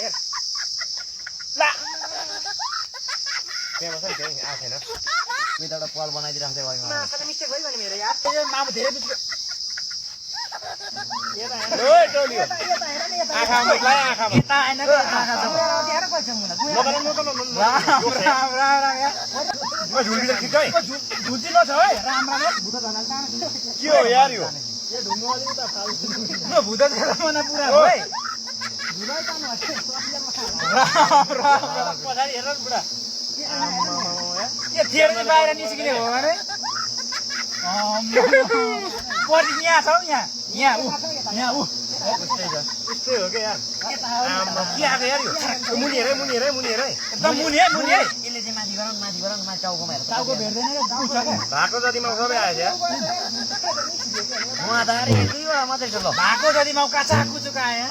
हेर ला त्यहाँ बस नि त्यही आएको छैन मेरो एउटा पाल बनाइदिइराख्छ भाइ माछाले मिस्टेक भयो भने मेरो यार यो मामु धेरै बिच ओइ टोलियो यता हेर नि यता आँखामा लाए आँखामा यता आएन रे यता हेर पैसा मुला राम यार म झुल बिजल खिच्छ है झुल्चिलो छ है राम भूत धनाल तान के हो यार यो यो ढुङ्गा अलि उता फाल्छ म भूत खेलाउन पुरा हो है धुलाई तान हस्ते सबैले राम पछाडि हेर न बुढा के थिएर चाहिँ बाहिर निस्किने हो भने पछि यहाँ छ यहाँ यहाँ ऊ यस्तै हो के यार आम्मा के आएको यार यो मुनि हेर एकदम मुनि है यसले चाहिँ माथि गरौँ माथि टाउकोमा हेर टाउको भेट्दैन रे गाउँ छ के भएको जतिमा सबै आएछ यार उहाँ त अरे 2 वटा मात्रै छ ल भएको जतिमा काचा कुचुका आए